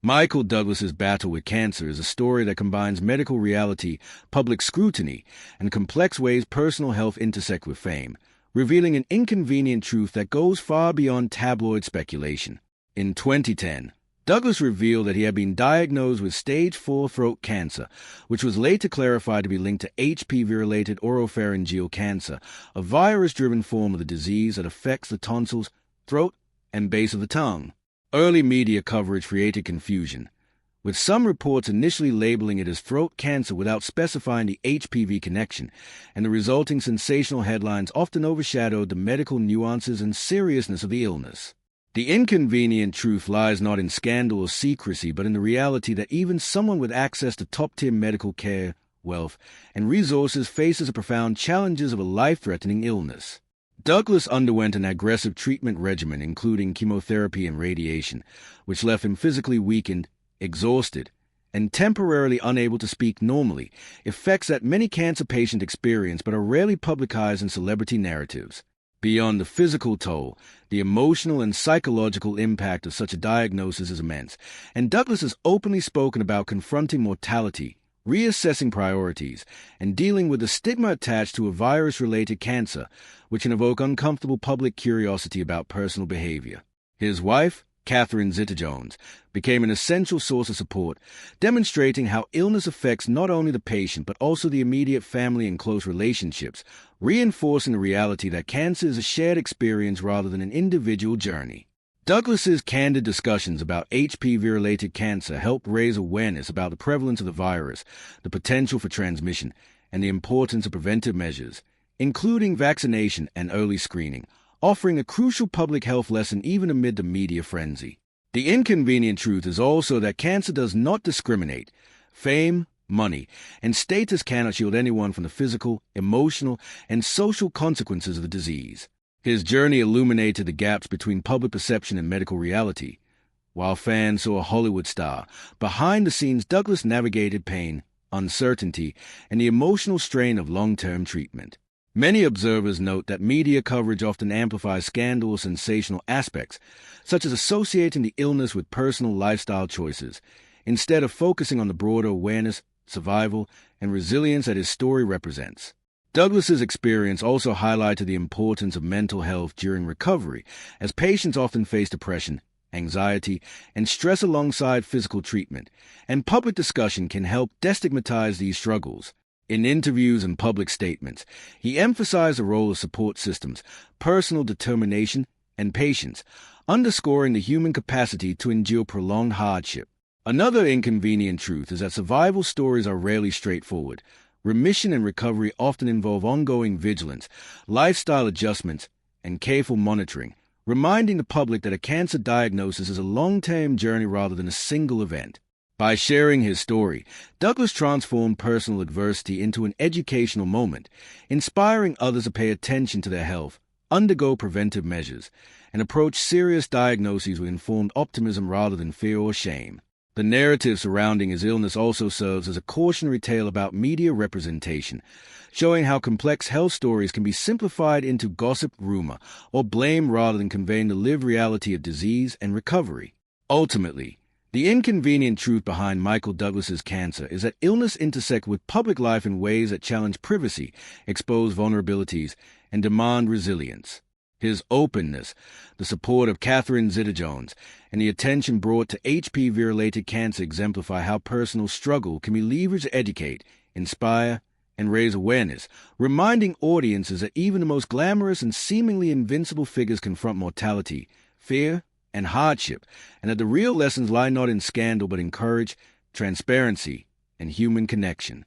Michael Douglas's battle with cancer is a story that combines medical reality, public scrutiny, and complex ways personal health intersect with fame, revealing an inconvenient truth that goes far beyond tabloid speculation. In 2010, Douglas revealed that he had been diagnosed with stage 4 throat cancer, which was later clarified to be linked to HPV-related oropharyngeal cancer, a virus-driven form of the disease that affects the tonsils, throat, and base of the tongue. Early media coverage created confusion, with some reports initially labeling it as throat cancer without specifying the HPV connection, and the resulting sensational headlines often overshadowed the medical nuances and seriousness of the illness. The inconvenient truth lies not in scandal or secrecy, but in the reality that even someone with access to top-tier medical care, wealth, and resources faces the profound challenges of a life-threatening illness. Douglas underwent an aggressive treatment regimen including chemotherapy and radiation, which left him physically weakened, exhausted, and temporarily unable to speak normally, effects that many cancer patients experience but are rarely publicized in celebrity narratives. Beyond the physical toll, the emotional and psychological impact of such a diagnosis is immense, and Douglas has openly spoken about confronting mortality, reassessing priorities, and dealing with the stigma attached to a virus-related cancer, which can evoke uncomfortable public curiosity about personal behavior. His wife, Catherine Zeta-Jones, became an essential source of support, demonstrating how illness affects not only the patient but also the immediate family and close relationships, reinforcing the reality that cancer is a shared experience rather than an individual journey. Douglas's candid discussions about HPV-related cancer helped raise awareness about the prevalence of the virus, the potential for transmission, and the importance of preventive measures, including vaccination and early screening, offering a crucial public health lesson even amid the media frenzy. The inconvenient truth is also that cancer does not discriminate. Fame, money, and status cannot shield anyone from the physical, emotional, and social consequences of the disease. His journey illuminated the gaps between public perception and medical reality. While fans saw a Hollywood star, behind the scenes Douglas navigated pain, uncertainty, and the emotional strain of long-term treatment. Many observers note that media coverage often amplifies scandal or sensational aspects, such as associating the illness with personal lifestyle choices, instead of focusing on the broader awareness, survival, and resilience that his story represents. Douglas's experience also highlighted the importance of mental health during recovery, as patients often face depression, anxiety, and stress alongside physical treatment, and public discussion can help destigmatize these struggles. In interviews and public statements, he emphasized the role of support systems, personal determination, and patience, underscoring the human capacity to endure prolonged hardship. Another inconvenient truth is that survival stories are rarely straightforward. Remission and recovery often involve ongoing vigilance, lifestyle adjustments, and careful monitoring, reminding the public that a cancer diagnosis is a long-term journey rather than a single event. By sharing his story, Douglas transformed personal adversity into an educational moment, inspiring others to pay attention to their health, undergo preventive measures, and approach serious diagnoses with informed optimism rather than fear or shame. The narrative surrounding his illness also serves as a cautionary tale about media representation, showing how complex health stories can be simplified into gossip, rumor, or blame rather than conveying the lived reality of disease and recovery. Ultimately, the inconvenient truth behind Michael Douglas's cancer is that illness intersects with public life in ways that challenge privacy, expose vulnerabilities, and demand resilience. His openness, the support of Catherine Zeta-Jones, and the attention brought to HPV-related cancer exemplify how personal struggle can be leveraged to educate, inspire, and raise awareness, reminding audiences that even the most glamorous and seemingly invincible figures confront mortality, fear, and hardship, and that the real lessons lie not in scandal but in courage, transparency, and human connection.